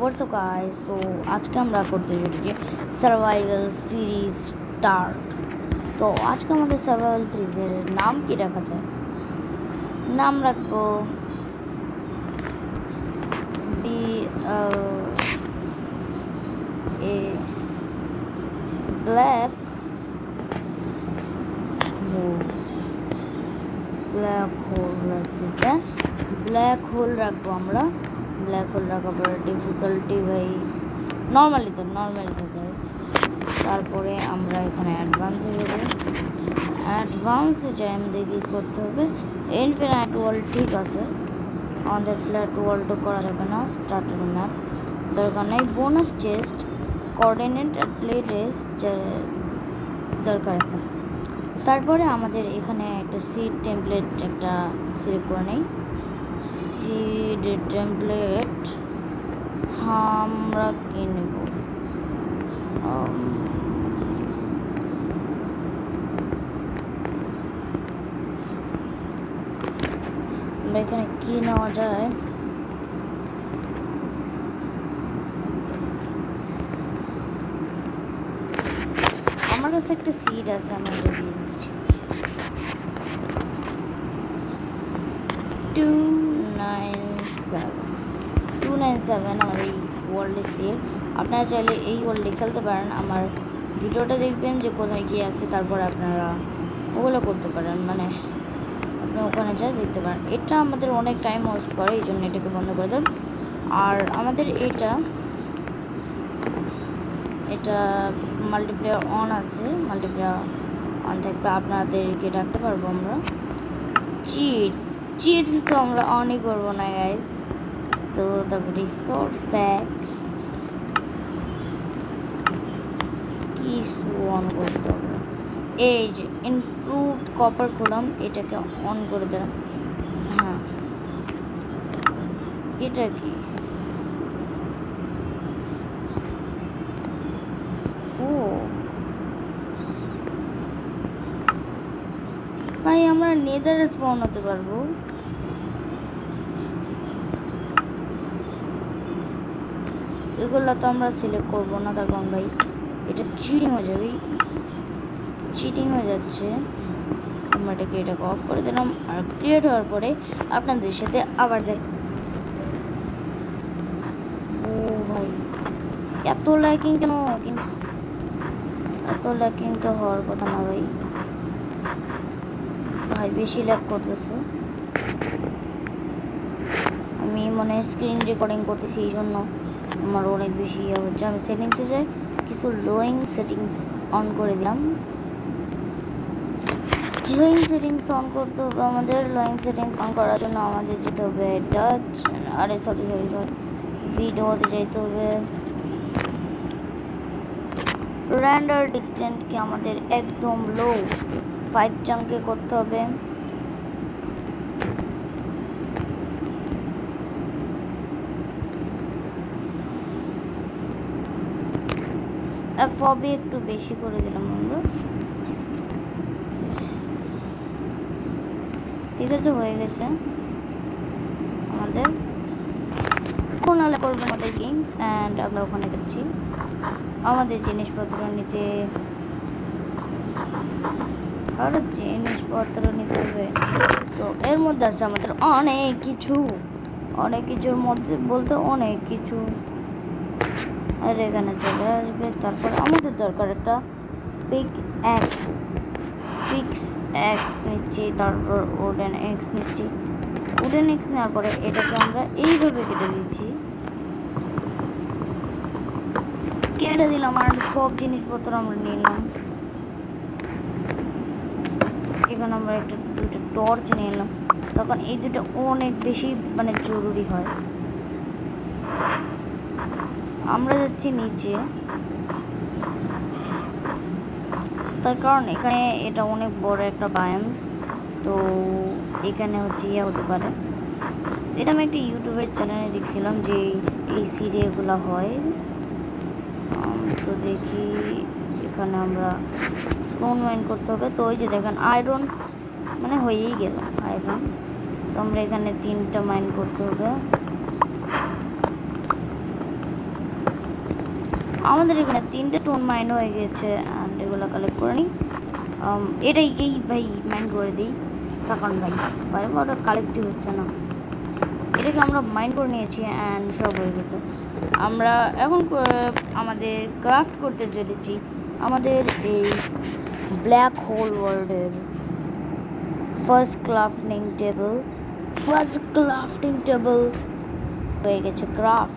What's up guys? So আজকে আমরা করতে চলেছি সার্ভাইভাল সিরিজ স্টার্ট। তো আজকে আমাদের সার্ভাইভাল সিরিজের নাম কি রাখা যায়? নাম রাখবো এ ব্ল্যাক হোল। ব্ল্যাক হোল রাখতে ব্ল্যাক হোল রাখবো আমরা। ব্ল্যাক হোল রাখার পরে ডিফিকাল্টি ভাই নর্মালি তো গাইস। তারপরে আমরা এখানে অ্যাডভান্সে যাবো। অ্যাডভান্সে যাই আমাদের কী করতে হবে, ইনফিনাইট ওয়ার্ল্ড ঠিক আছে, আমাদের ফ্ল্যাট ওয়ার্ল্ডও করা যাবে না। স্টার্টার ম্যাপ দরকার নেই। বোনাস চেস্ট, কোঅর্ডিনেট আর প্লে রেস দরকার আছে। তারপরে আমাদের এখানে একটা সিড টেমপ্লেট একটা সিলেক্ট করে নেই। সিড টেমপ্লেট আমরা কি নেব? আমরা এখানে কি নেওয়া যায়? আমার কাছে একটা সিড আছে, আমি এটা দিয়ে দিচ্ছি। 297 আমার এই ওয়ার্ল্ডে সিড। আপনারা চাইলে এই ওয়ার্ল্ডে খেলতে পারেন। আমার ভিডিওটা দেখবেন যে কোথায় গিয়ে আছে, তারপরে আপনারা ওগুলো করতে পারেন, মানে আপনি ওখানে যা দেখতে পারেন। এটা আমাদের অনেক টাইম ওয়েস্ট করে, এই জন্য এটাকে বন্ধ করে দেন। আর আমাদের এটা মাল্টিপ্লেয়ার অন আছে, মাল্টিপ্লেয়ার অন থাকবে, আপনাদেরকে ডাকতে পারবো আমরা। চিটস তো আমরা অনই করবো না গাইজ। তো তারপর রিসোর্স প্যাক কি অন করতে হবে, এই যে ইমপ্রুভড কপার করলাম, এটাকে অন করে দিলাম। হ্যাঁ, এটা কি? ও ভাই, আমরা নেদারে স্পন হতে পারবো। এগুলো তো আমরা সিলেক্ট করবো না, তার কারণ ভাই এটা চিটিং হয়ে যাবে, চিটিং হয়ে যাচ্ছে। আমরা এটাকে অফ করে দিলাম। আর ক্রিয়েট হওয়ার পরে আপনাদের সাথে আবার দেখ। ও ভাই, এত ল্যাকিং কেন? এত ল্যাকিং তো হওয়ার কথা না ভাই। ভাই বেশি ল্যাক করতেছে। আমি মনে স্ক্রিন রেকর্ডিং করতেছি, এই জন্য আমার অনেক বেশি ইয়ে হচ্ছে। আমি সেটিংসে যাই, কিছু লোয়িং সেটিংস অন করে দিলাম। লোয়িং সেটিংস অন করতে হবে আমাদের। লোয়িং সেটিংস অন করার জন্য আমাদের যেতে হবে সরি ভিডিওতে যেতে হবে। রেন্ডার ডিস্টেন্সকে আমাদের একদম লো 5 চাঙ্কে করতে হবে। ফবি একটু বেশি করে দিলাম আমরা। ঠিক আছে, হয়ে গেছে আমাদের। এখন করবো আমাদের গেমস অ্যান্ড আমরা ওখানে যাচ্ছি আমাদের জিনিসপত্র নিতে। আর জিনিসপত্র নিতে হবে, তো এর মধ্যে আছে আমাদের অনেক কিছুর মধ্যে বলতে অনেক কিছু। আর এখানে চলে আসবে। তারপর আমাদের দরকার একটা পিক এক্স নিচ্ছি, তারপর উডেন এক্স নিচ্ছি। উডেন এক্স নেওয়ার পরে এটাকে আমরা এইভাবে কেটে দিচ্ছি, কেটে দিলাম। আর সব জিনিসপত্র আমরা নিলাম। এখানে আমরা দুটো টর্চ নিয়ে এলাম, তখন এই দুটো অনেক বেশি মানে জরুরি হয়। আমরা যাচ্ছি নিচে, তার কারণ এখানে এটা অনেক বড় একটা বায়োমস, তো এখানে হচ্ছে ইয়ে হতে পারে। এটা আমি একটা ইউটিউবের চ্যানেলে দেখছিলাম যে এই সিরিয়ালগুলো হয়। তো দেখি এখানে আমরা স্টোন মাইন করতে হবে। তো ওই যে দেখেন আয়রন মানে হয়েই গেল আয়রন। তো আমরা এখানে 3টা মাইন করতে হবে। আমাদের এখানে 3টে টোন মাইন হয়ে গেছে অ্যান্ড এগুলো কালেক্ট করে নিই। এটাই ভাই মাইন করে দিই তখন ভাই ভাই ওটা কালেক্টই হচ্ছে না। এটাকে আমরা মাইন করে নিয়েছি অ্যান্ড সব হয়ে গেছে। আমরা এখন আমাদের ক্রাফট করতে চলেছি আমাদের এই ব্ল্যাক হোল ওয়ার্ল্ডের ফার্স্ট ক্রাফটিং টেবল হয়ে গেছে ক্রাফট।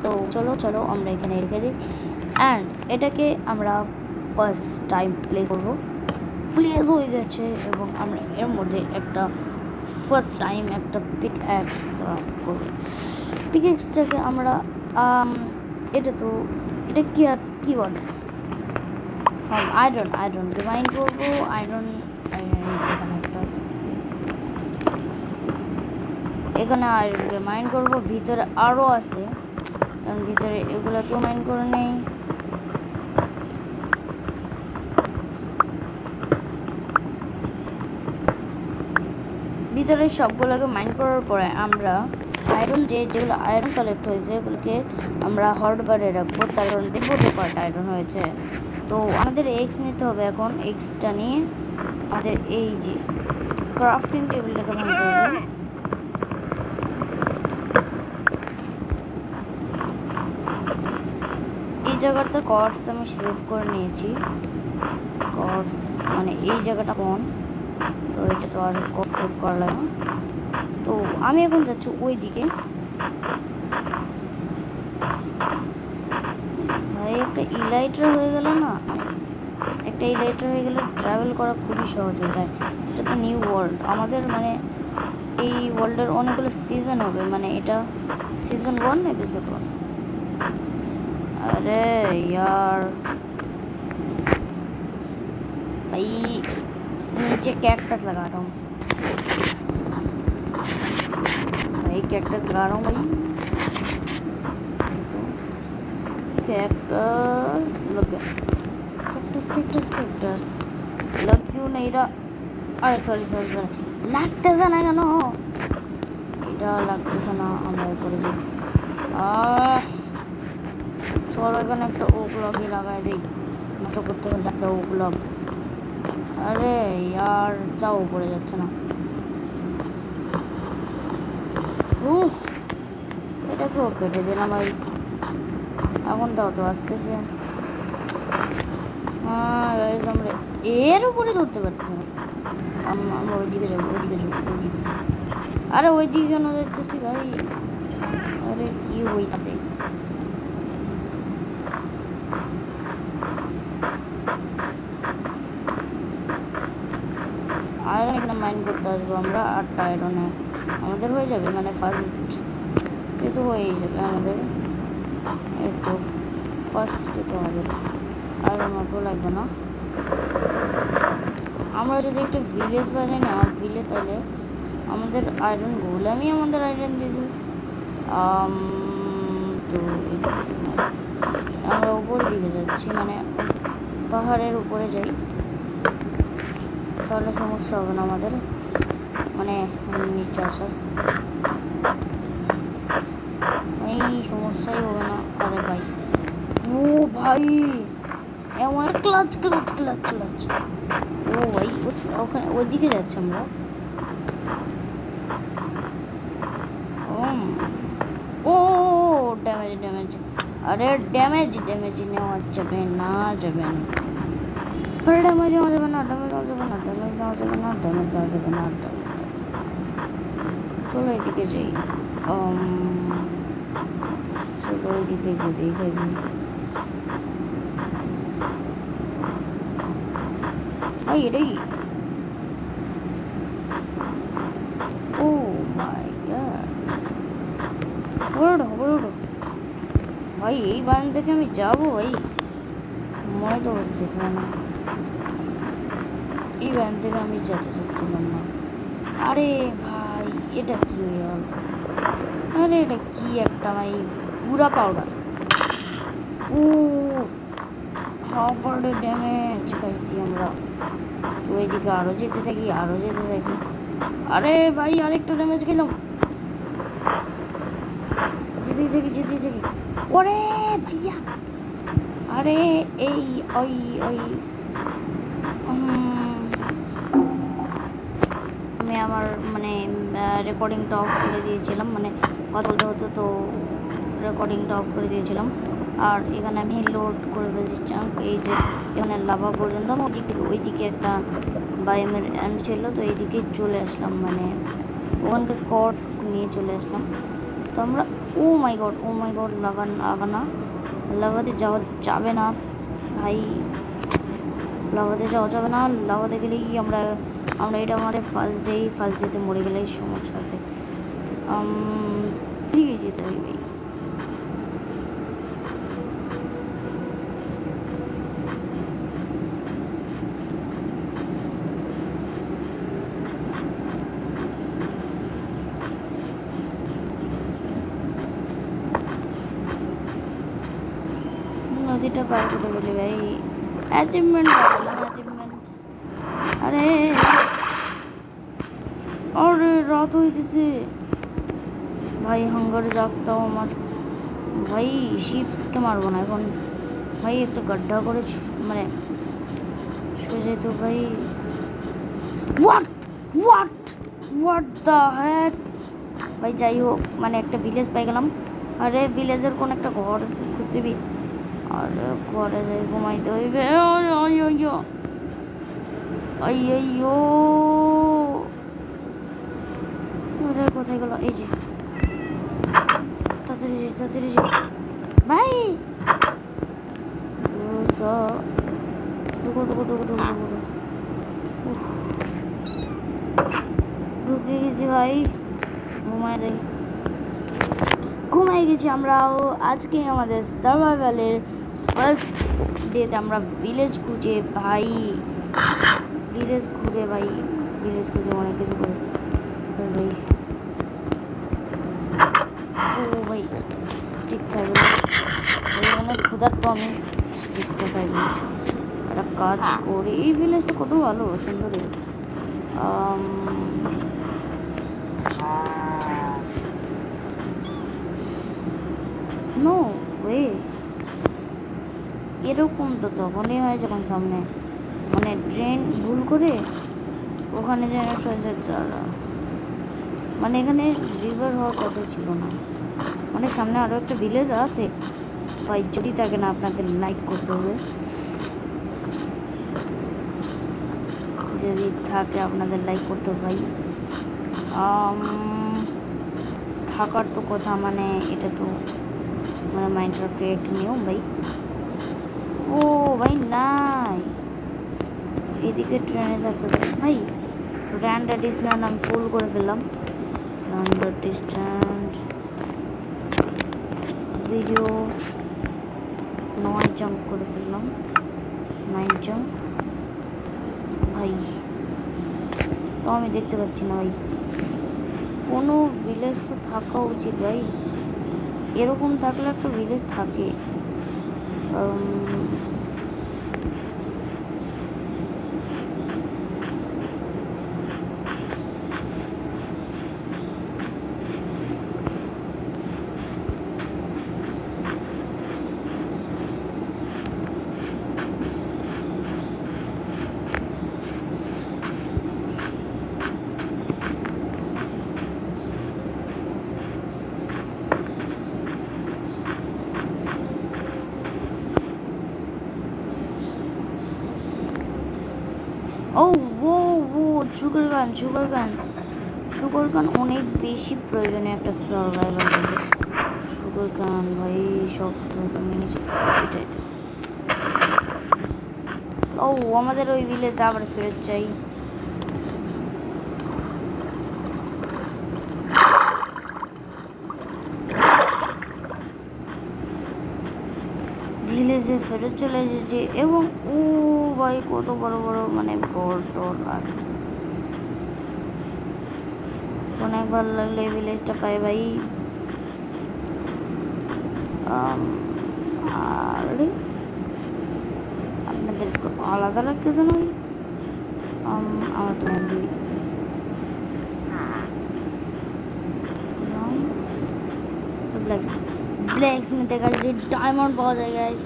তো চলো আমরা এখানে রেখে দিই অ্যান্ড এটাকে আমরা ফার্স্ট টাইম প্লে করবো। প্লেস হয়ে গেছে এবং আমরা এর মধ্যে একটা ফার্স্ট টাইম একটা পিক অ্যাক্স ক্রাফট করবো। পিক অ্যাক্সটাকে আমরা এটা কি বলে আয়রন ডিভাইন করবো। এখানে আয়রনকে মাইন করবো। ভিতরে আরও আছে কারণ ভিতরে এগুলোকেও মাইন করে নেই। ভিতরে সবগুলোকে মাইন করার পরে আমরা আয়রন যেগুলো আয়রন কালেক্ট হয়েছে এগুলোকে আমরা হট বারে রাখবো, তার কারণ দেখবো যে কয়টা আয়রন হয়েছে। তো আমাদের এক্স নিতে হবে। এখন এক্সটা নিয়ে আমাদের এই যে ক্রাফটিং টেবিলটাকে ভাঙতে হবে। এই জায়গাটা কর্ডস আমি সেভ করে নিয়েছি। কর্ডস মানে এই জায়গাটা কোন, তো এটা তো আর কর্ড সেভ করা লাগে না। তো আমি এখন যাচ্ছি ওই দিকে। ভাই একটা ইলাইট্রা হয়ে গেল না, একটা ইলাইট্রা হয়ে গেলে ট্রাভেল করা খুবই সহজ হয়ে যায়। এটা তো নিউ ওয়ার্ল্ড আমাদের, মানে এই ওয়ার্ল্ডের অনেকগুলো সিজন হবে, মানে এটা सीजन 1 एपिसोड 1। अरे यार भाई नीचे कैक्टस लगाता हूँ भाई, कैक्टस लगा रहा हूँ भाई। कैक्टस लग गया, कैक्टस लग क्यों नहीं रहा? अरे सॉरी লাগতেছে না কেন? এটা লাগতেছে না, আমরা করে দিই। চলো এখানে একটা ওক লগই লাগাই দিই, নষ্ট করতে হলে একটা ওক লগ। আরে ইয়ার যাও, পড়ে যাচ্ছে না। এটাকেও কেটে দিলাম ভাই। এখন দাও তো আসতেছে। আমরা এর উপরে চলতে পারছি না। আমরা ওইদিকে যাবো। আরে ওইদিকে কেন যাচ্ছি ভাই? আরে কি হইছে? আয়রন এখানে মাইন করতে আসবো আমরা। 8টা আয়রনে আমাদের হয়ে যাবে, মানে ফার্স্ট তো হয়েই যাবে আমাদের। একটু ফার্স্ট তো হবে, আয়রন অত লাগবে না। আমরা যদি একটা ভিলেজ বানাই না, ভিলেজ পাইলে আমাদের আয়রন গোলামি আমাদের আয়রন দিয়ে দিই। তো আমরা উপর দিকে যাচ্ছি, মানে পাহাড়ের উপরে যাই, তাহলে সমস্যা হবে না আমাদের, মানে নিচে আসার এই সমস্যাই হবে না। আরে ভাই ও ভাই এমন ক্লাচ। ও ভাই ওখানে ওইদিকে যাচ্ছে আমরা। ও ড্যামেজ। আরে ড্যামেজ নেওয়া যাবে না। আরে ড্যামেজ নেওয়া যাবে না। চলো এদিকে যাই। চলো এদিকে যেতেই থাকি। ভাই এটাই, ও মাই গড, ওঠো ভাই। এই বান থেকে আমি যাবো ভাই, মনে তো হচ্ছে না। এই বান থেকে আমি যেতে চাচ্ছিলাম না। আরে ভাই এটা কি হয়ে গেল? আরে এটা কি একটা ভাই পুরা পাউডার। ও হাফার্ডে ড্যামেজ খাইছি আমরা। ওইদিকে আরো যেতে থাকি। আরে ভাই আরেকটা ড্যামেজ খেলাম। যেতে থাকি। ওরে ভাইয়া আরে এই ওই ওই আমি আমার মানে রেকর্ডিংটা অফ করে দিয়েছিলাম, মানে কথা বলতে হতো তো রেকর্ডিংটা অফ করে দিয়েছিলাম। আর এখানে আমি লোড করে ফেলেছিলাম এই যে এখানে লাভা পর্যন্ত। ওইদিকে একটা বায়োমের এন্ড ছিল, তো এইদিকে চলে আসলাম, মানে ওখানকার কর্ডস নিয়ে চলে আসলাম। তো আমরা ও মাই গড লাভাতে যাওয়া যাবে না ভাই, লাভাতে যাওয়া যাবে না। লাভাতে গেলেই আমরা এটা আমাদের ফার্স্ট ডেতে মরে গেলেই সমস্যা আছে। ঠিক যেতে হবে ভাই। নদীটা পার করে বলি ভাই, অ্যাচিভমেন্ট আরে আরে রাত হয়ে গেছে ভাই, হাঙ্গারে জাগতাও আমার ভাই। শিপসকে মারবো না এখন ভাই, একটা গাড্ডা করে মানে শুয়ে যেত ভাই। হোয়াট দ্য হ্যাক ভাই। যাই হোক, মানে একটা ভিলেজ পাই গেলাম। আরে ভিলেজের কোন একটা ঘর খুঁজতেবি, আর ঘরে যাই ঘুমাইতে হইবে। কোথায় গেল? এই যে তাড়াতাড়ি ভাই। ঢুকে গেছি ভাই, ঘুমাই গেছি আমরাও। আজকে আমাদের সার্ভাইভালের ফার্স্ট ডেতে আমরা ভিলেজ খুঁজে ভাই অনেক কিছু করে ভাই। ও ভাই স্টিক খাইবে অনেক ক্ষুধার্ত আমি, স্টিকটা খাইবে। একটা কাজ করি, এই ভিলেজটা কত ভালো সুন্দর। নো ওয়ে, এরকম তো তখনই হয় যখন সামনে মানে ট্রেন ভুল করে ওখানে যেন মানে এখানে রিভার হওয়ার কথা ছিল না। মানে সামনে আরও একটা ভিলেজ আছে ভাই, যদি থাকে না আপনাদের লাইক করতে হবে, যদি থাকে আপনাদের লাইক করতে হবে ভাই। থাকার তো কথা, মানে এটা তো মানে মাইনক্রাফটের একটা নিয়ম ভাই। ও ভাই নাই, এদিকে ট্রেনে থাকতে ভাই। র্যান্ডার ডিস্ট্যান্স আমি ফুল করে ফেললাম, র্যান্ডার ডিস্ট্যান্স ভিডিও 9 জাম্প করে ফেললাম, 9 জাম্প ভাই। তো আমি দেখতে পাচ্ছি না ভাই, কোনো ভিলেজ তো থাকা উচিত ভাই। এরকম থাকলে একটা ভিলেজ থাকে। সুগার গান অনেক বেশি প্রয়োজনীয় একটা সার্ভাইভাল। সুগার গান ভাই, সব এটা ও আমাদের ওই ভিলেজে আবার ফেরত চাই। ভিলেজে ফেরত চলে এসেছে, এবং ও ভাই কত বড় বড় মানে ঘর টর আছে। অনেক ভালো লাগলো এই ভিলেজটা পাই ভাই। আর আপনাদের একটু আলাদা লাগতেছে না? আমার তো ব্ল্যাক স্মিথের কাছে ডায়মন্ড পাওয়া যায় গাইস।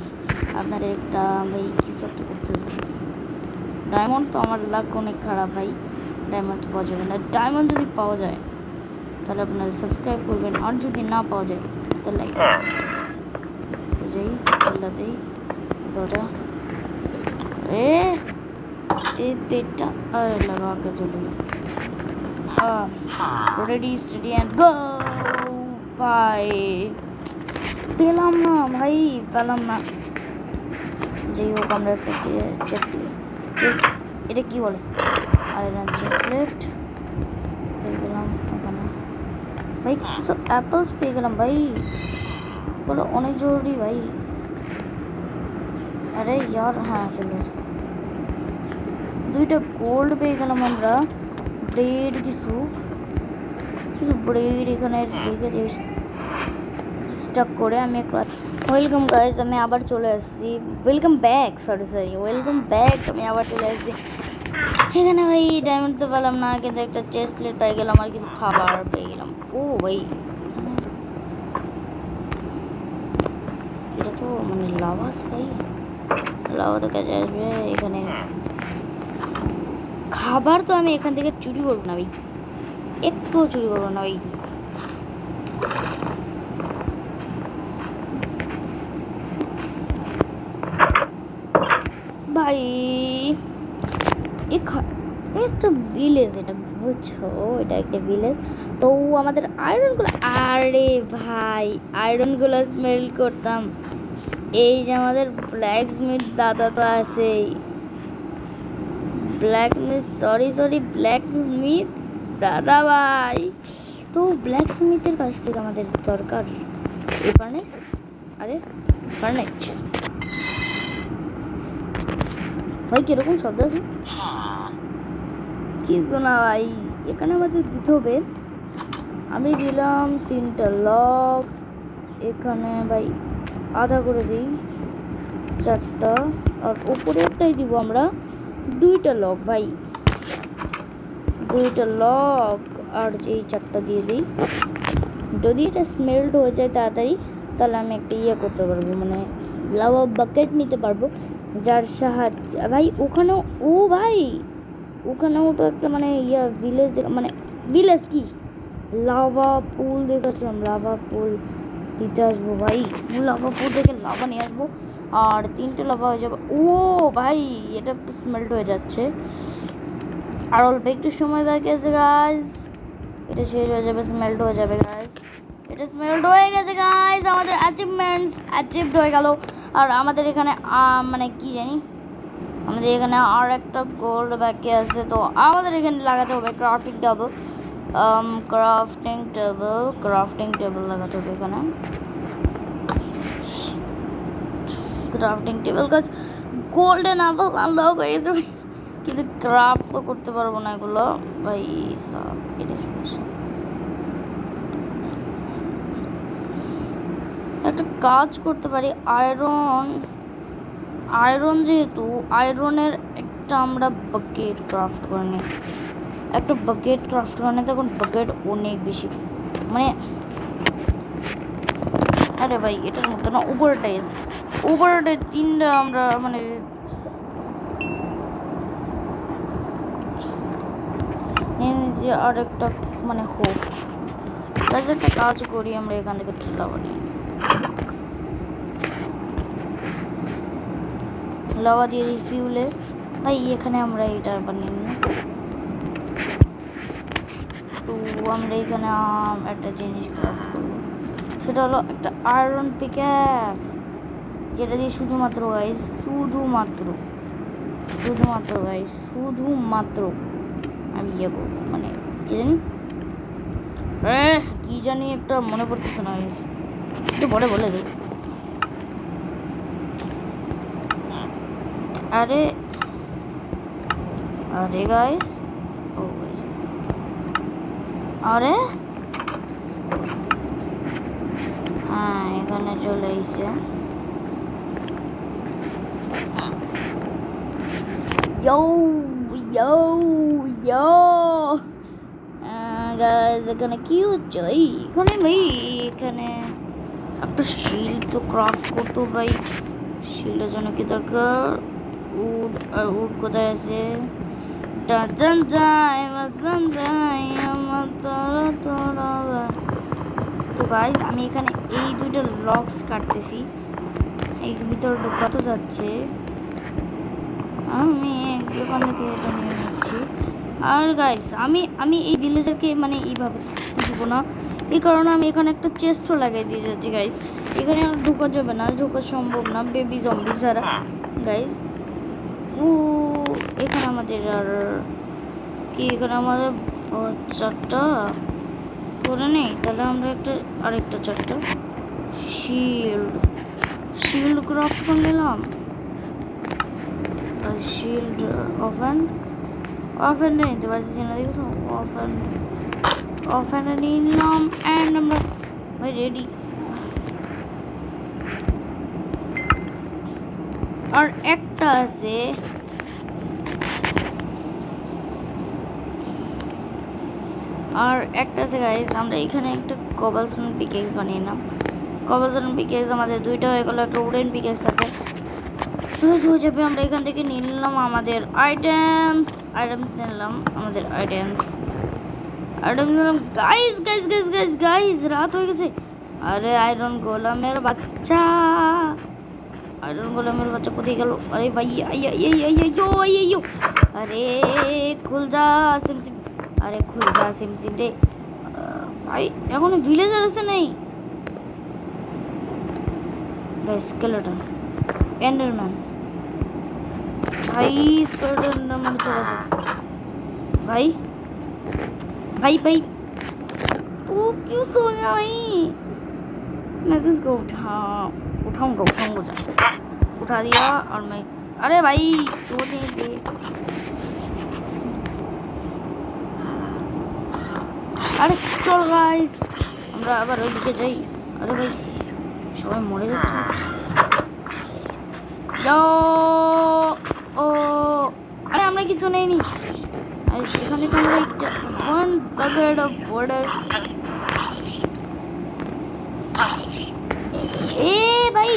আপনাদের একটা ভাই কিছু একটা করতে হবে। ডায়মন্ড তো আমার লাক অনেক খারাপ ভাই, ডায়মন্ড পাওয়া যাবে না। ডায়মন্ড যদি পাওয়া যায় তাহলে আপনারা সাবস্ক্রাইব করবেন, আর যদি না পাওয়া যায় তাহলে লাইক যাই দেই দরজা पेटा लगा के चलो रेडी स्टडी एंड गो भाई পেলাম না ভাই, পেলাম না। যাই হোক আমরা একটা চেস এটা কি বলে আয়রন চেস প্লেট পেয়ে গেলাম ওখানে ভাই, সব অ্যাপলস পেয়ে গেলাম ভাই, বলো অনেক জরুরি ভাই। আরে यार হ্যাঁ চলে এসে দুইটা গোল্ড পেয়ে গেলাম আমরা। ব্রেড কিছু ব্রেড এখানে রেখে দিয়ে স্টক করে আমি একবার ওয়েলকাম গাইজ, আমি আবার চলে আসছি। Welcome back, sorry welcome back. আমি আবার চলে আসছি এখানে ভাই। ডায়মন্ড তো পেলাম না, কিন্তু একটা চেস্ট প্লেট পেয়ে গেলাম আর কিছু খাবার পেয়ে গেলাম। ও ভাই এটা তো মানে লাভা ভাই, লাভা তো কাজে আসবে এখানে। খাবার তো আমি এখান থেকে চুরি করবো না ভাই, একটুও চুরি করবো না ভাই। ভাই একটা ভিলেজ, এটা বুঝছো, এটা একটা ভিলেজ। তো আমাদের আয়রনগুলো, আরে ভাই আয়রনগুলো স্মেল করতাম। এই যে আমাদের ব্ল্যাক স্মিথ দাদা তো আছেই, ব্ল্যাক স্মিথ দাদা ভাই। তো ব্ল্যাক স্মিথের কাছ থেকে আমাদের দরকার ফার্নেস। আরে ফার্নেস ভাই কিরকম শব্দ আছে কিছু না ভাই, এখানে আমাদের দিতে হবে। আমি দিলাম 3টা লক এখানে ভাই, আধা করে দিই 4টা, আর উপরে একটাই দিব আমরা 2টা লক ভাই, 2টা লক আর এই 4টা দিয়ে দিই। যদি এটা স্মেল্ট হয়ে যায় তাড়াতাড়ি তাহলে আমি একটা ইয়ে করতে পারবো, মানে লাভা বাকেট নিতে পারবো, যার সাহায্যে ভাই ওখানেও ভাই ওখানেও তো একটা মানে ইয়া ভিলেজ, মানে ভিলেজ কি লাভা পুল দেখেছিলাম, লাভা পুল দিতে আসবো ভাই। লাভা পুল থেকে লাভা নিয়ে আসবো আর 3টে লাভা হয়ে যাবে। ও ভাই এটা স্মেল্ট হয়ে যাচ্ছে, আর অল্প একটু সময় বাকি আছে গাইজ, এটা শেষ হয়ে যাবে, স্মেল্ট হয়ে যাবে গাইজ, এটা স্মেল্ট হয়ে গেছে গাইজ। আমাদের অ্যাচিভমেন্টস অ্যাচিভড হয়ে গেল। আর আমাদের এখানে মানে কি জানি, আমাদের এখানে আর একটা গোল্ড বাকি আছে। তো আমাদের এখানে লাগাতে হবে ক্রাফটিং টেবিল, ক্রাফটিং টেবিল লাগাতে হবে এখানে, ক্রাফটিং টেবিল গাছ। গোল্ডেন আপেল আনলক হয়ে যাবে, কিন্তু ক্রাফট তো করতে পারবো না এগুলো ভাই। একটা কাজ করতে পারি, আয়রন যেহেতু আয়রনের একটা আমরা বাকেট ক্রাফট করে নিই, একটা বাকেট ক্রাফট করে নিই, তখন বাকেট অনেক বেশি মানে, আরে ভাই এটার মধ্যে না উপরেটাই 3টা আমরা মানে আর একটা মানে হোক একটা কাজ করি আমরা এখান থেকে লাভা নিয়ে, লাভা দিয়ে দিই ফিউলে ভাই। এখানে আমরা এটা বানিয়ে নিই। তো আমরা এখানে একটা জিনিস ক্রাফট করবো, সেটা হলো একটা আয়রন পিক্যাক্স, যেটা দিয়ে শুধুমাত্র আমি ইয়ে করবো, মানে কি জানি একটা মনে পড়তেছে না গাইস, একটু পরে বলে দেব। আরে গাইস, আরে হ্যাঁ এখানে চলে এসে এখানে কি হচ্ছে ভাই, এখানে একটা শিল্ড তো ক্রাফট করতো ভাই। শিল্ডের জন্য কি দরকার? উড। আর উড কোথায় আছে? ডান যাই মাসলাম যাই আমার তোরা তোরা। তো গাইজ আমি এখানে এই দুইটা লক্স কাটতেছি, এই ভিতরে ঢোকাতে যাচ্ছে। আমি দোকান থেকে এটা নিয়ে নিচ্ছি। আর গাইজ আমি এই ভিলেজারকে মানে এইভাবে দিব না, এই কারণে আমি এখানে একটা চেস্টও লাগিয়ে দিয়ে যাচ্ছি গাইজ। এখানে আর ঢোকা যাবে না, ঢোকা সম্ভব না বেবি জম্বি ছাড়া গাইজ। ও এখানে আমাদের আর কি, এখানে আমাদের 4টা করে নেই, তাহলে আমরা আরেকটা 4টা শিল্ড ক্রাফট করে নিলাম। শিল্ড ওভেন নিতে পারছি না, দেখছো? ওভেন নিয়ে নিলাম অ্যান্ড আমরা রেডি। আর একটা আছে গাইস, আমরা এখানে একটা কবলস্টোন পিকেক্স বানিয়ে নিলাম। কবলস্টোন পিকেক্স আমাদের 2টা হয়ে গেল, একটা উডেন পিকেক্স আছে। হয়ে যাবে। আমরা এখান থেকে নিয়ে নিলাম আমাদের আইটেমস নিলাম, আমাদের আইটেমস নিলাম। গাইস রাত হয়ে গেছে। আরে আয়রন গোলামের বাচ্চা কোথায় গেল? আরে ভাই আরে খুল যা সিমসিম, আরে খুল যা সিমসিম রে ভাই, এখনো ভিলেজার আছে নেই গাইস। স্কেলেটন এন্ডারম্যান ভাই, স্কেলেটন এন্ডারম্যান চলে আসে भाई भाई भाई तू क्यों सो गया भाई? मैं तो इसको उठाऊंगा जा। उठा दिया और मैं, अरे भाई सोने दे। अरे चल गाइस আমরা আবার ওইদিকে যাই। আরে ভাই সবাই মরে যাচ্ছে। ও আরে আমরা কিছু নেইনি। আর সেখানে তো আমরা একটা ওয়ান বাকেট অফ ওয়াটার। এ ভাই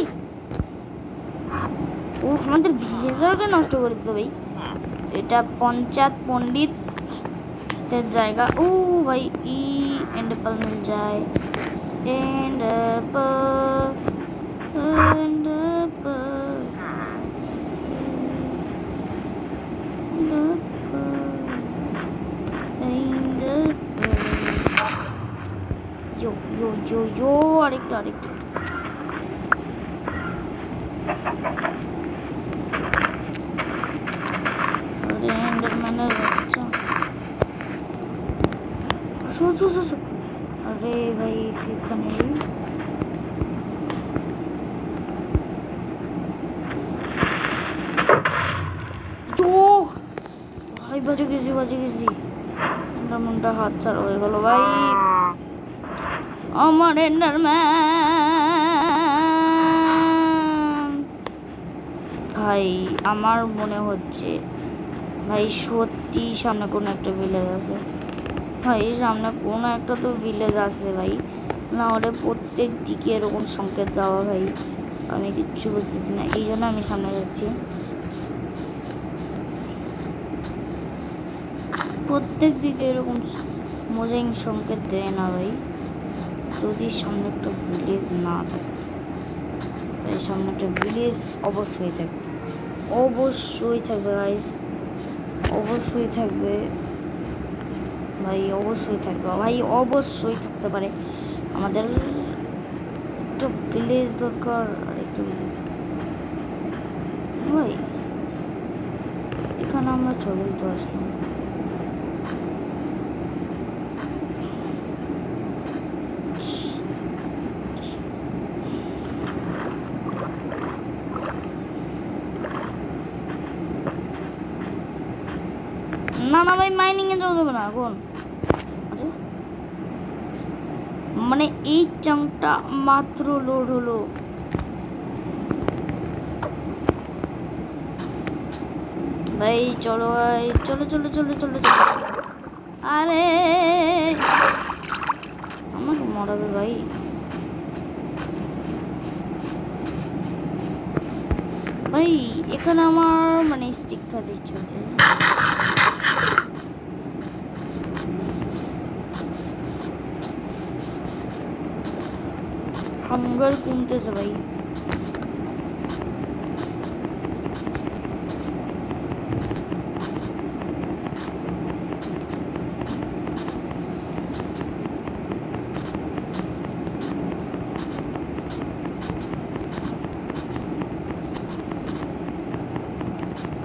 ও আমাদের ভিলেজারকে নষ্ট করে দিল ভাই। এটা পঞ্চায়েত পণ্ডিতের জায়গা। ও ভাই ই एंड एप्पल मिल जाए। एंड यो আরেকটা এন্ডারম্যানের বাচ্চা। আরে ভাই এখানে তো ভাই বাজে গেছি এন্ডারম্যানটা হাত ছাড়া হয়ে গেল ভাই। আমার এন্ডারম্যান ভাই, আমার মনে হচ্ছে ভাই সত্যি সামনে কোনো একটা ভিলেজ আছে ভাই, সামনে কোনো একটা তো ভিলেজ আছে ভাই, না হলে প্রত্যেক দিকে এরকম সংকেত দেওয়া ভাই, আমি কিচ্ছু বুঝতেছি না, এই জন্য আমি সামনে যাচ্ছি। প্রত্যেক দিকে এরকম মজাইং সংকেত দেয় না ভাই, যদি সামনে একটা ভিলেজ না থাকে ভাই, সামনে একটা ভিলেজ অবশ্যই থাকবে গাইস, অবশ্যই থাকবে ভাই, অবশ্যই থাকতে পারে। আমাদের একটা ভিলেজ দরকার, আর একটা ভিলেজ ভাই, এখানে আমরা চলেই তো আসলাম। না ভাই মাইনিং এ যাওয়া যাবে না এখন, মানে এই চাংটা মাত্র লোড হলো। ভাই চলো ভাই, চলো। আরে আমাকে মরাবে ভাই। ভাই এখানে আমার মানে স্টিক খাতে ইচ্ছে হচ্ছে। হাঙ্গার কমতেছে ভাই।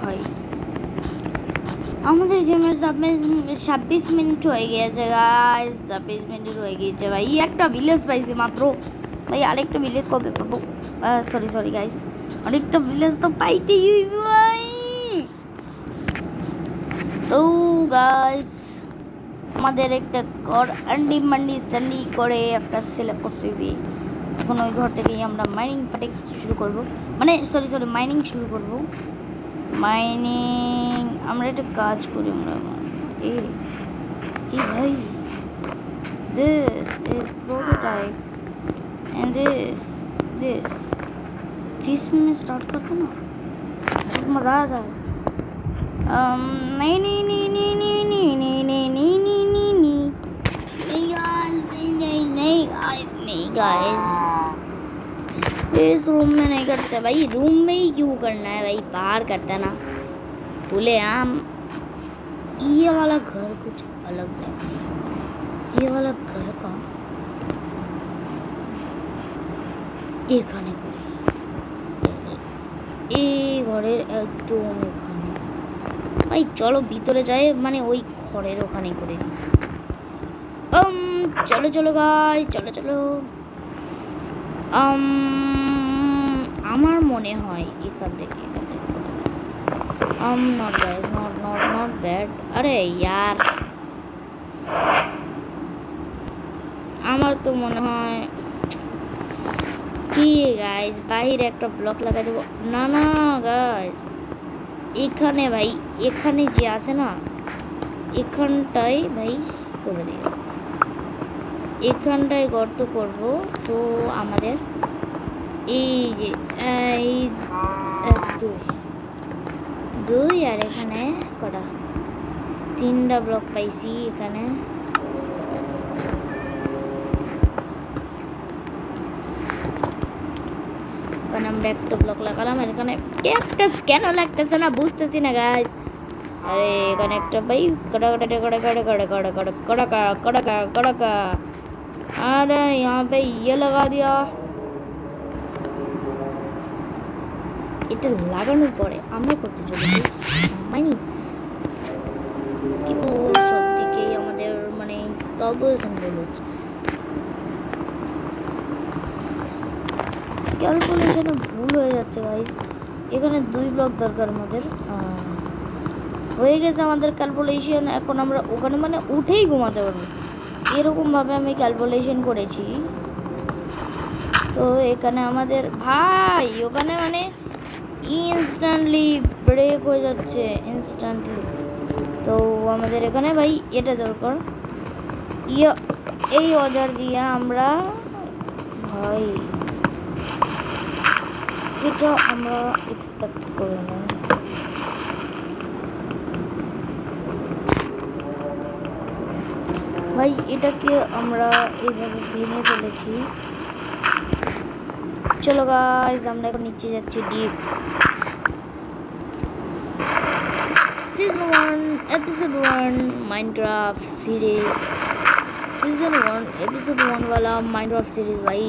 ভাই আমাদের গেমের 26 মিনিট হয়ে গিয়েছে গাইস, 26 মিনিট হয়ে গিয়েছে ভাই। একটা ভিলেজ পাইছি মাত্র ভাই, আরেকটা ভিলেজ কবে পাবো? সরি সরি গাইস, আরেকটা ভিলেজ তো পাইতেই হইবে ভাই। তো গাইস আমাদের একটা ঘর আন্ডি মান্ডি সান্ডি করে একটা সিলেক্ট করতে হবে। এখন ওই ঘর থেকেই আমরা মাইনিং শুরু করব, মানে সরি সরি মাইনিং শুরু করব। মাইনিং আমরা একটা কাজ করি, আমরা এই ভাই this is prototype and this में स्टार्ट करते ना बहुत मज़ा आ जाए। नहीं नहीं नहीं नहीं नहीं नहीं नहीं नहीं नहीं नहीं नहीं नहीं नहीं नहीं नहीं गाइस, इस रूम में नहीं करते भाई। रूम में ही क्यों करना है भाई, बाहर करता ना। बोले हम ये वाला घर कुछ अलग है, ये वाला घर का এখানে এই ঘরের একদম এখানে ভাই। চলো ভিতরে যাই, মানে ওই ঘরের ওখানে করে দিই। চলো চলো গাই, চলো চলো। আমার মনে হয় এখান থেকে নট গাইস, নট ব্যাড। আরে यार আমার তো মনে হয় কি গাইস বাইরে একটা ব্লক লাগাই দেবো। না না গাইস এখানে ভাই, এখানে যে আছে না এখানটাই ভাই করে দিও, এখানটায় গর্ত করব। তো আমাদের এই যে এই দুই আর এখানে কটা 3টা ব্লক পাইছি এখানে। আমরা একটা ব্লক লাগালাম, এখানে একটা কেন লাগতেছে না বুঝতেছি না গাইস। अरे कनेक्ट भाई कड़ा कड़ा कड़ा कड़ा कड़ा कड़ा कड़ा कड़ा कड़ा कड़ा कड़ा का। अरे यहाँ पे ये लगा दिया, এটা লাগানোর পরে আমরা করতে চলেছি মাইনিং। কিন্তু সব দিকেই আমাদের মানে ক্যালকুলেশন হচ্ছে, ক্যালকুলেশনে ভুল হয়ে যাচ্ছে গাইস। এখানে 2 ব্লক দরকার আমাদের, হয়ে গেছে আমাদের ক্যালকুলেশন। এখন আমরা ওখানে মানে উঠেই ঘুমাতে পারবো, এরকমভাবে আমি ক্যালকুলেশন করেছি। তো এখানে আমাদের ভাই ওখানে মানে ইনস্ট্যান্টলি ব্রেক হয়ে যাচ্ছে ইনস্ট্যান্টলি। তো আমাদের এখানে ভাই এটা দরকার, এই অজার দিয়ে আমরা ভাই এটা আমরা এক্সপেক্ট করি না। ভাই এটাকে আমরা এইভাবে ভেঙে ফেলেছি। চলো গাইস আমরা এখন নিচে যাচ্ছি deep. Season 1 episode 1 Minecraft series, season 1 episode 1 वाला माइनक्राफ्ट सीरीज भाई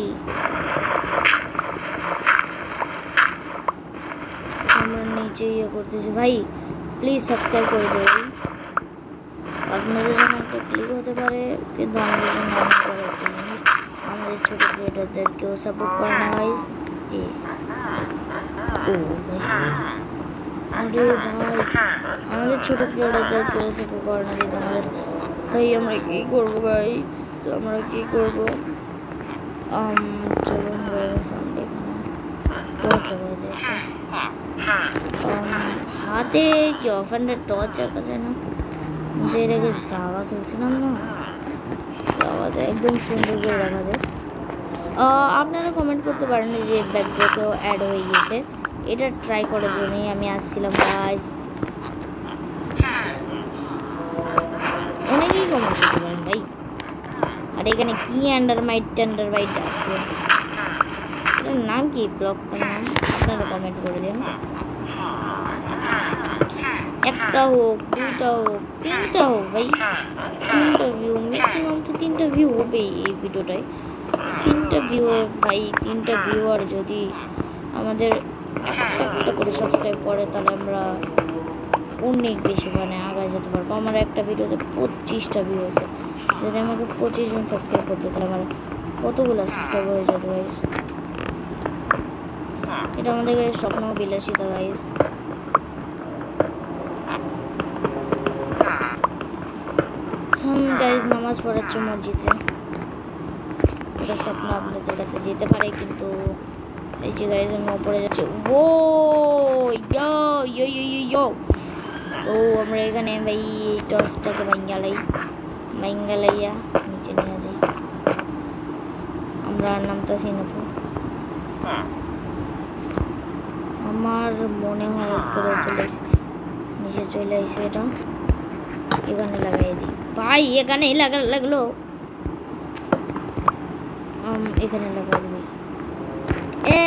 আমরা নিচে ইয়ে করতেছি। ভাই প্লিজ সাবস্ক্রাইব করে দেবেন, আপনাদের জন্য একটা ক্লিক হতে পারে কিন্তু আমাদের জন্য অনেক বড় একটা জিনিস। আমাদের ছোট ক্রিয়েটরদেরকেও সাপোর্ট করে না গাইস। আরে ভাই আমাদের ছোট ক্রিয়েটরদেরকেও সাপোর্ট করে না কিন্তু আমাদের ভাই আমরা কী করবো গাইস, আমরা কী করবো। চলুন গাইস আমরা এখানে টর্চ লাগাই দিই। হাতে কি অফেন্ডের টর্চ আর কাছে না, এর আগে জাভা খেলছিলাম না, জাভাতে একদম সুন্দর করে রাখা যায়। আপনারা কমেন্ট করতে পারেন যে ব্যাকড্রপেও অ্যাড হয়ে গিয়েছে। এটা ট্রাই করার জন্যই আমি আসছিলাম গাইস। অনেকেই কমেন্ট করতে পারেন ভাই। আর এখানে কি আন্ডারমাইট আছে, এটার নাম কি, ব্লকটার নাম আপনারা কমেন্ট করে দিন। একটা হোক, দুইটা হোক, তিনটা হোক ভাই, 3টা ভিউ, ম্যাক্সিমাম তো 3টা ভিউ হবেই এই ভিডিওটায়। 3টা ভিউ ভাই, 3টা ভিউয়ার যদি আমাদের একটা করে সাবস্ক্রাইব করে তাহলে আমরা অনেক বেশি মানে আগায় যেতে পারবো। আমার একটা ভিডিওতে 25টা ভিউ আছে, যদি আমাকে 25 জন সাবস্ক্রাইব করতে তাহলে আমার কতগুলো সাবস্ক্রাইব হয়ে যেত গাইস। এটা আমাদের স্বপ্ন বিলাসিতা গাইস। গাইস নামাজ পড়াচ্ছে মসজিদে, এটা স্বপ্ন আপনাদের কাছে যেতে পারে, কিন্তু এই যে গাইস আমি উপরে যাচ্ছি। ও ইয়ো ইয়ো ইয়ো ইয়ো, তো আমরা এখানে ভাই টসটাকে ভাঙ্গালাইয়া নিচে নিয়ে যাই। আমরা নামতাছি না তো, আমার মনে হয় উপরে চলে নিচে চলে এসে এটা এখানে লাগাই দিই ভাই। এখানেই লাগলো, এখানে লাগাই দিবি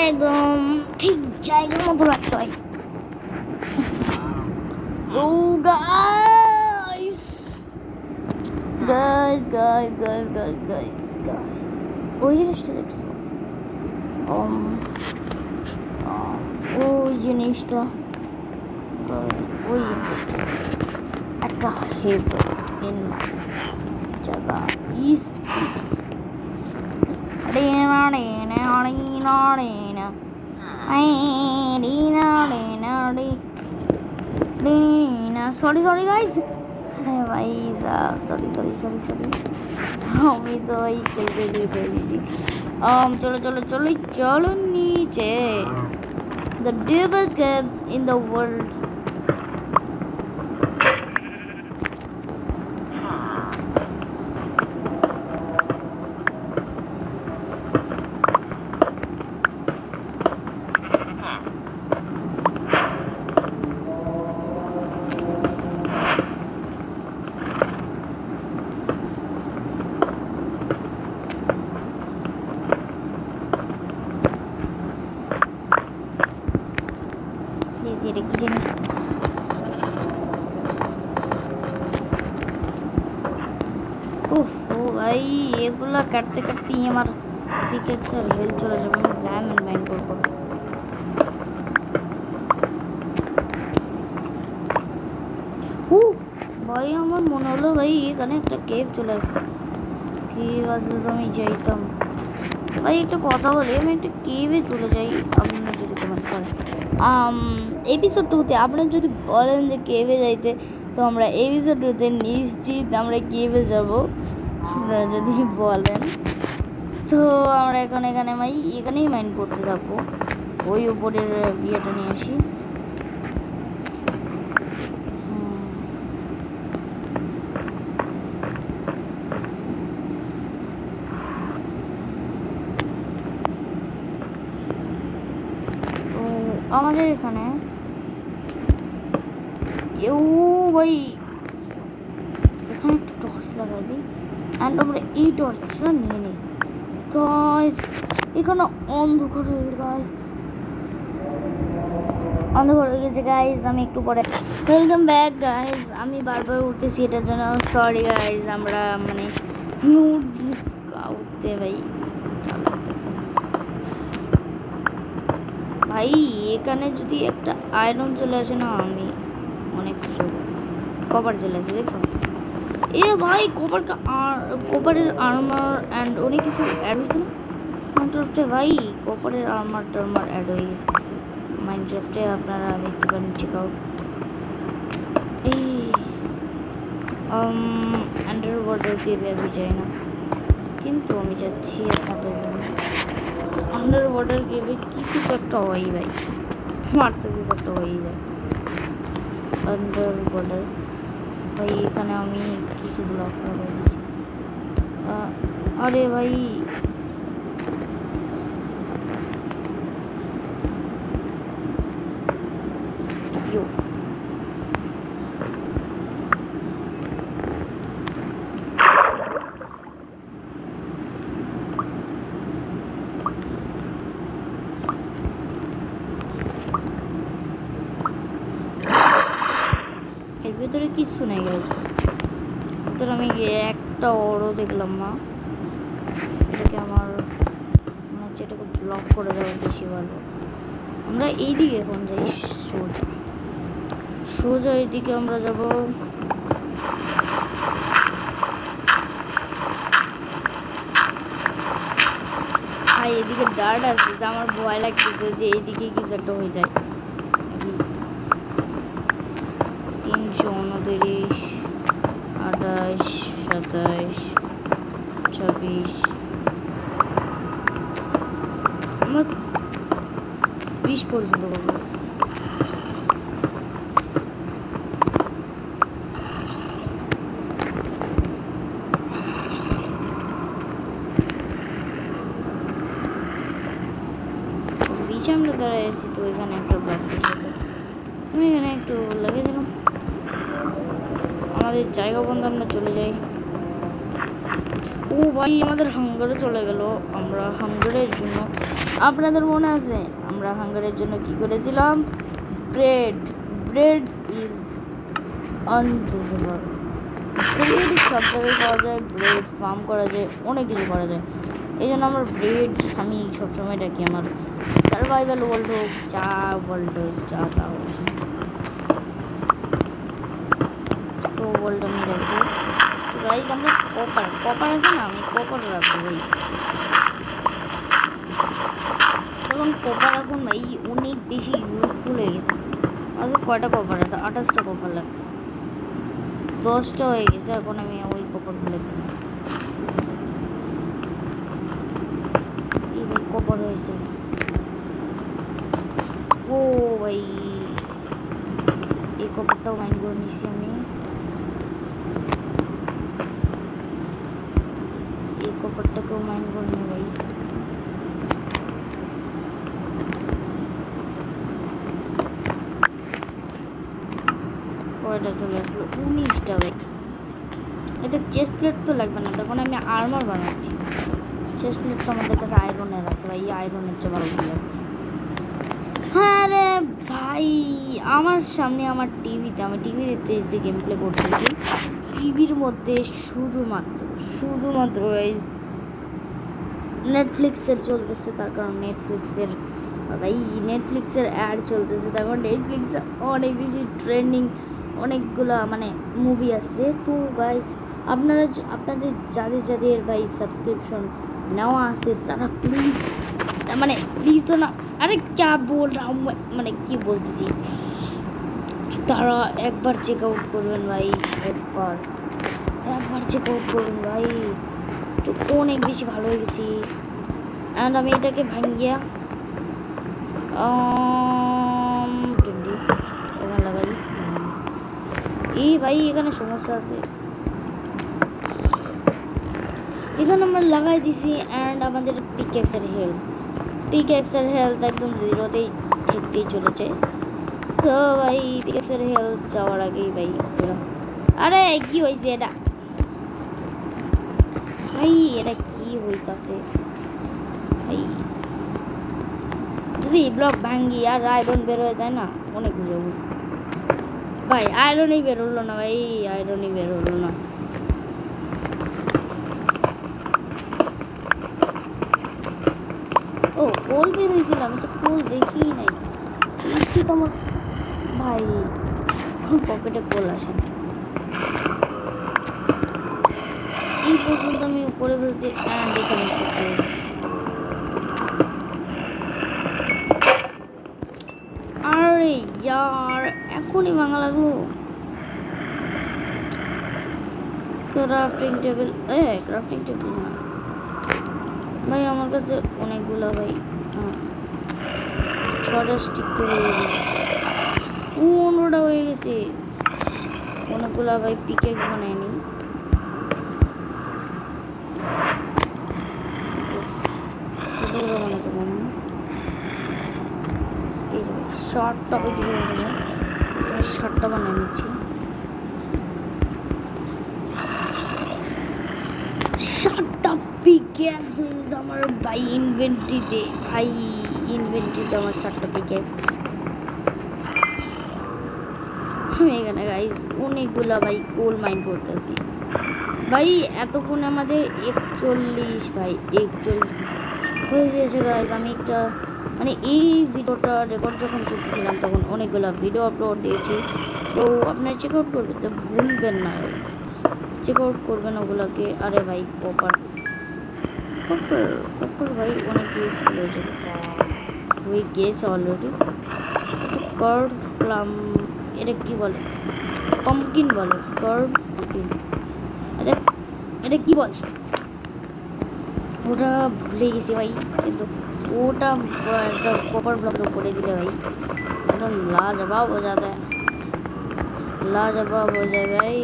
একদম ঠিক জায়গার মতো রাখতে হয়। ও guys guys guys guys guys guys guys, ওই জিনিসটা দেখছো, ওই জিনিসটা একটা হেভেন ইন মাই জায়গা ইজ সরি গাইজ, ভাই সরি আমি তো এই খেলতে গিয়ে ফেলেছি। চলো নিচে। The deepest caves in the world. এটা কি জিনিস? উফ ও ভাই, এগুলা কাটতে কাটতেই আমার পিকেক্সের হেলথ চলে যাবে। আমি ডায়মন্ড মাইন করবো। ভাই আমার মনে হলো ভাই এখানে একটা কেভ চলে আসছে। কেভ আসলে তো আমি যাইতাম ভাই। একটা কথা বলি, আমি একটা কেভে চলে যাই, আপনারা যদি কমেন্ট করেন এপিসোড 2তে আপনারা যদি বলেন যে কেভে যাইতে, তো আমরা এপিসোড 2তে নিশ্চিত আমরা কেভে যাব। আপনারা যদি বলেন তো আমরা এখানে ভাই এখানেই মাইন্ড করতে থাকবো। ওই উপরের বিয়েটা নিয়ে আসি। আমাদের এখানে ভাই এখানে একটা টর্চ লাগাই দিই, অ্যান্ড আমরা এই টর্চটা নিয়ে নিই গাইস। এখানে অন্ধকার হয়ে গেছে গাইস, অন্ধকার হয়ে গেছে গাইস। আমি একটু পরে ওয়েলকাম ব্যাক গাইস। আমি বারবার উঠতেছি এটার জন্য সরি গাইস। আমরা মানে উঠতে ভাই এখানে যদি একটা আয়রন চলে আসে না, আমি অনেক খুশি হব। কপার চলে আসে দেখছো? এ ভাই কপারের আর্মার অ্যান্ড অনেক কিছু অ্যাড হয়েছে না মাইনক্রাফটে ভাই। কপারের আর্মার টার্মার অ্যাড হয়ে গেছে মাইনক্রাফটে, আপনারা দেখতে পারেন, চেক আউট। এই আন্ডার ওয়াটার কেভে আমি যাই না, কিন্তু আমি যাচ্ছি আপনাদের জন্য। আন্ডার ওয়াটার কেভে কিছু তো একটা হয়ই ভাই, আমার তো কিছু একটা হয়েই যায় আন্ডার ওয়াটার ভাই। এখানে আমি কিছু ব্লকস লাগাই দিচ্ছি। আরে ভাই ইউ। এর ভিতরে কিছু নেই গাইস, ভিতরে আমি একটা ওরও দেখলাম না। এটাকে আমার মনে হচ্ছে এটাকে ব্লক করে দেওয়া বেশি ভালো। আমরা এইদিকে এখন যাই, সোজা সোজা এইদিকে আমরা যাব। ভাই এদিকে ডার্ট আছে, আমার ভয় লাগতেছে যে এইদিকে কিছু একটা হয়ে যায়। 329, 28, 27, 26, আমরা 20 পর্যন্ত করবো। আমরা দাঁড়ায় এসেছি, তো এখানে একটা ব্লক এসেছে, আমি এখানে একটু লাগিয়ে দিলাম। আমাদের জায়গা বন্ধ, আমরা চলে যাই। ও ভাই আমাদের হাঙ্গারে চলে গেল। আমরা হাঙ্গারের জন্য, আপনাদের মনে আছে আমরা হাঙ্গারের জন্য কি করেছিলাম? Bread. Bread is untruthable. Bread সব জায়গায় পাওয়া যায়, ব্রেড ফার্ম করা যায়, অনেক কিছু করা যায়। এই জন্য আমার ব্রেড আমি সবসময় ডাকি আমার সার্ভাইভাল ওয়ার্ল্ড হোক, যা ওয়ার্ল্ড হোক, যা তা হোক, তো ওয়ার্ল্ড আমি রাখি। তো গাইজ আমরা কপার আছে না, আমি কপার রাখবো ভাই। তখন কপার এখন ভাই অনেক বেশি ইউজফুল হয়ে গেছে। আচ্ছা কয়টা কপার আছে? 28টা কপার লাগবে, 10টা হয়ে গেছে। এখন আমি ওই কপারগুলো কিনি। এই ভাই কপার হয়েছে। ও ভাই এই কপারটাও মাইন করে নিছি আমি। এই কপারটাকেও মাইন করে নি ভাই। কয়টা চলে আসলো? 19টা ভাই। এটা চেস্ট প্লেট তো লাগবে না, তখন আমি আর্মার বানাচ্ছি। চেস্ট প্লেট তো আমাদের কাছে আয়রনের আছে ভাই, আয়রনের চেয়ে ভালো ঠিক আছে। হ্যাঁ রে ভাই, আমার সামনে আমার টিভিতে, আমি টিভি দেখতে গেম প্লে করতেছি। টিভির মধ্যে শুধুমাত্র নেটফ্লিক্সের চলতেছে, তার কারণ নেটফ্লিক্সের অ্যাড চলতেছে, তার কারণ নেটফ্লিক্সে অনেক বেশি ট্রেন্ডিং অনেকগুলো মানে মুভি আসছে। তো গাইজ আপনাদের যাদের ভাই সাবস্ক্রিপশন নেওয়া আছে তারা প্লিজ, মানে প্লিজ তো না, আরে ক্যা বল রা মানে কি বলতেছি, তারা একবার চেক আউট করবেন ভাই, একবার চেক আউট করবেন ভাই। তো অনেক বেশি ভালো হয়ে গেছি। অ্যান্ড আমি এটাকে ভাঙ্গিয়া এখানে লাগাই। এই ভাই এখানে সমস্যা আছে, এখানে আমরা লাগাই দিছি। অ্যান্ড আমাদের পিকেক্সের হেলথ একদম 0তেই থেকেই চলেছে। তো ভাই পিকেক্সের হেলথ যাওয়ার আগেই ভাই আরে কি হয়েছে এটা ভাই, এটা কি হইতাছে ভাই? যদি ব্লক ভাঙ্গি আর আয়রন বের হয়ে যায় না, অনেক বুঝাবো ভাই। আয়রনই বের হলো না ভাই, আয়রনই বের হলো না। ও কোল বের হয়েছিল, আমি তো কোল দেখিই নাই। তো আমার ভাই পকেটে কোল আসে না। এই পর্যন্ত আমি উপরে বলছি, এখানে আরে ইয়ার এখনই ভাঙা লাগলো। ক্রাফটিং টেবিল, ক্রাফটিং টেবিল না ভাই, আমার কাছে অনেকগুলো ভাই 6টা স্টিক তো হয়ে গেছে, 15টা হয়ে গেছে। অনেকগুলো ভাই পিকেক্স বানায়নি। বানাতে পারবো এই শর্ট টপিক শার্টটা বানিয়ে নিচ্ছি। শার্টটা পিক্যাক্স আমার ভাই ইনভেন্টরিতে, আমার শার্টটা পিক্যাক্স। আমি এখানে গাইস অনেকগুলা ভাই কোল মাইন করতেছি ভাই। এতক্ষণ আমাদের 41 ভাই 41 হয়ে গিয়েছে গাইস। আমি একটা মানে এই ভিডিওটা রেকর্ড যখন করতেছিলাম তখন অনেকগুলো ভিডিও আপলোড দিয়েছি, তো আপনারা চেক আউট করবেন তো ভুলবেন না গাইস, চেক আউট করবেন ওগুলোকে। আরে ভাই কপার ভাই অনেক ইউজফুল হয়ে যাবে, হয়ে গিয়েছে অলরেডি। কার্ড প্লাম, এটা কি বলে? পাম্পকিন বলে, কার্ড পাম্পকিন। এটা এটা কি বলে ওটা ভুলে গেছি ভাই, কিন্তু ওটা একটা প্রপার ব্লকের উপরে দিলে ভাই একদম লাজবাব হয়ে যাবে, লাজবাব হয়ে যায় ভাই।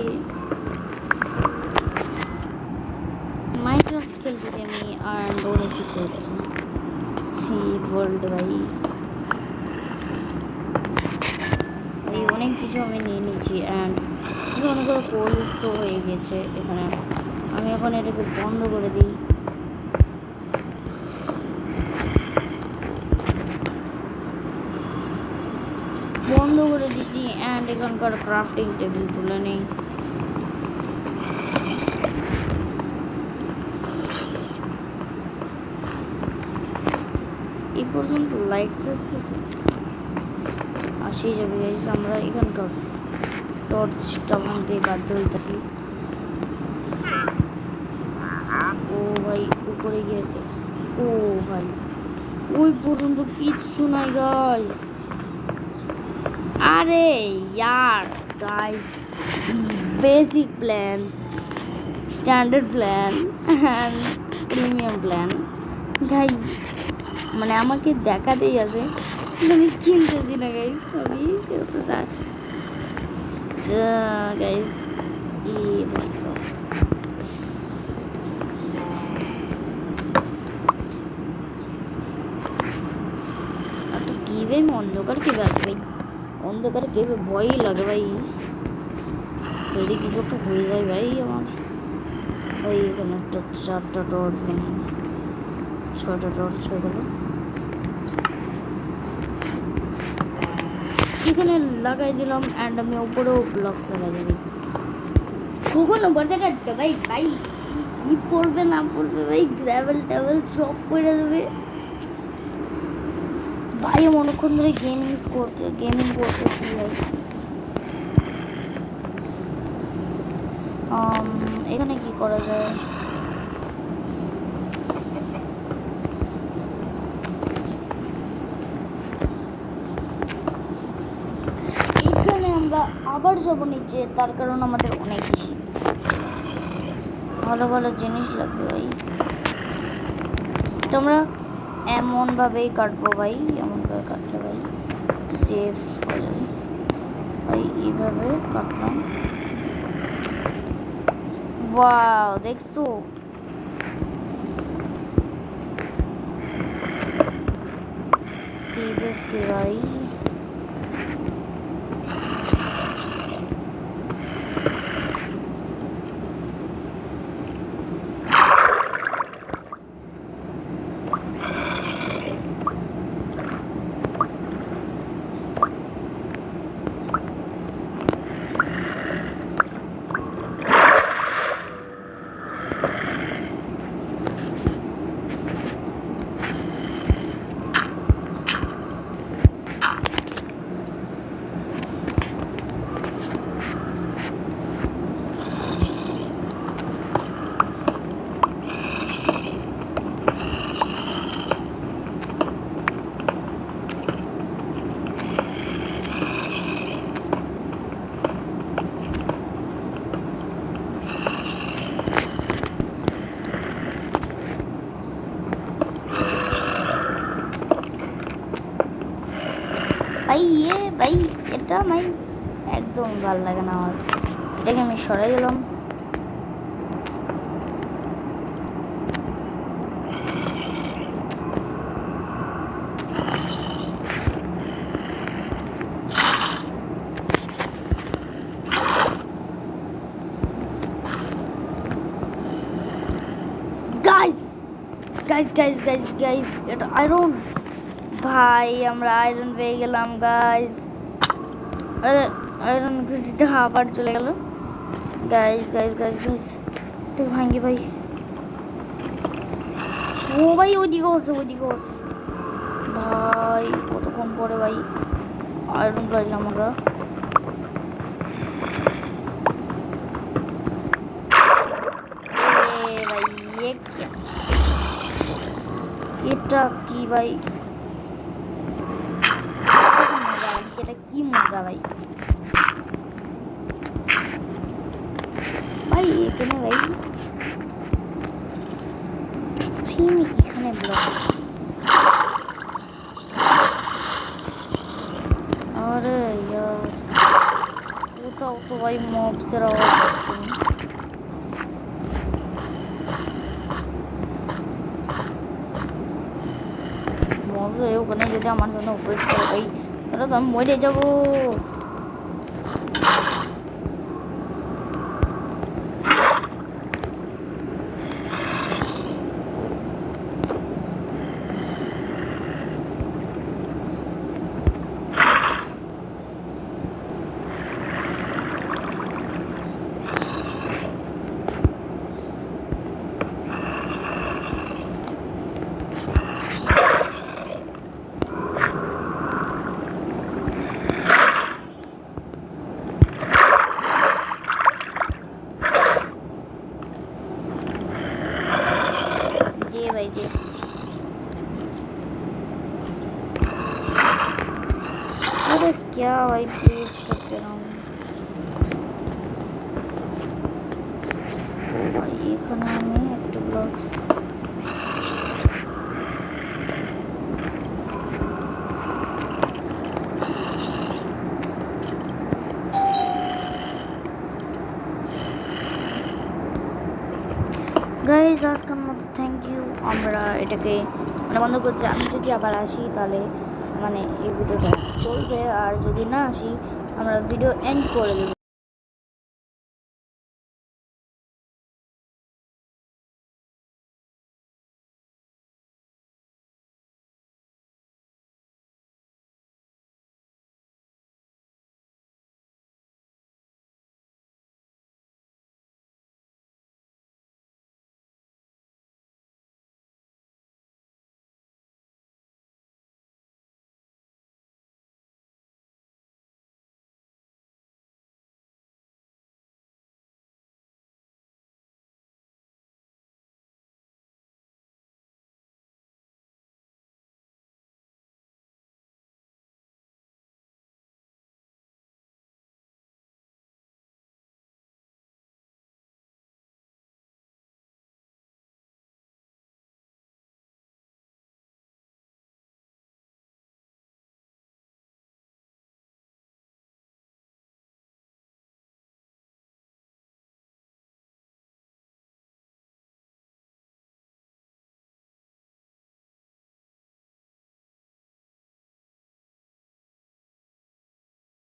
মাইনক্রাফট খেলতেছি আমি আর অনেক কিছু হচ্ছে না এই ওয়ার্ল্ড ভাই। অনেক কিছু আমি নিয়ে নিচ্ছি অ্যান্ড অনেকগুলো কোর্সও হয়ে গেছে এখানে। আমি এখন এটাকে বন্ধ করে দিই। বন্ধ করে দিছি অ্যান্ড এখানকার ক্রাফটিং টেবিল তুলে নেই। এই পর্যন্ত লাইটস আসতেছে, আসেই যাবে গাইস। আমরা এখানকার টর্চটা ভাঙতে বাধ্য হইতেছি। ও ভাই উপরে গিয়েছে, ও ভাই ওই পর্যন্ত কিচ্ছু নাই গাইস। আরে यार guys, basic plan, standard plan and premium plan guys, মানে আমাকে দেখাতেই আছে আমি কিনতেছি না গাইস। আমি গাইস কি ভাই অন্ধকার কি ভাই, অন্ধকারে কেবে ভয়ই লাগে ভাই, যদি কিছু একটা হয়ে যায় ভাই আমার। ভাই এখানে একটা 4টা টর্চ, 6টা টর্চ হয়ে গেল। এখানে লাগাই দিলাম অ্যান্ড আমি উপরেও ব্লকস লাগাই দিই। কখনো বলতে কাটতে ভাই ভাই কি পড়বে না পড়বে ভাই, গ্র্যাভেল ট্যাভেল সব করে দেবে ভাই। অনেকক্ষণ ধরে গেমিং করতেছি ভাই। এখানে কি করা যায়? এখানে আমরা আবার যাবো নিচে, তার কারণ আমাদের অনেক বেশি ভালো ভালো জিনিস লাগবে ভাই। তো আমরা এমনভাবেই কাটবো ভাই, এমনভাবে কাটলে ভাই সেফ হয়ে যাবে ভাই। এইভাবে কাটলাম, ওয়াও দেখছো সিরিয়াসলি ভাই। ভাই ভাই এটা ভাই একদম ভালো লাগে না আমার, এটাকে আমি সরাই দিলাম। গাইস এটা আয়রন ভাই, আমরা আয়রন পেয়ে গেলাম গাইস। আরে আয়রন খুঁজতে আবার চলে গেল গাইস। একটু ভাঙ্গি ভাই। ও ভাই ওদিকে বসে ভাই, কতক্ষণ পরে ভাই আয়রন পাইলাম আমরা। ভাই এটা কি ভাই, এটা কি মজা ভাই। ভাই এখানে ভাই এখানে ব্লক। আরে यार কোথাও তো ভাই মবসের আওয়াজ হচ্ছে। মব ওখানে যদি আমার জন্য ওয়েট করে ভাই, তাহলে তো আমি মরে যাবো। भाई जी अरे क्या भाई प्लीज करते रहो भाई। এখানে একটা ব্লকস গাইজ আজকের মতো থ্যাংক ইউ। আমরা এটাকে মানে বন্ধ করছি। আমি যদি আবার আসি তাহলে মানে এই ভিডিওটা চলবে, আর যদি না আসি আমরা ভিডিও এন্ড করে দেবো।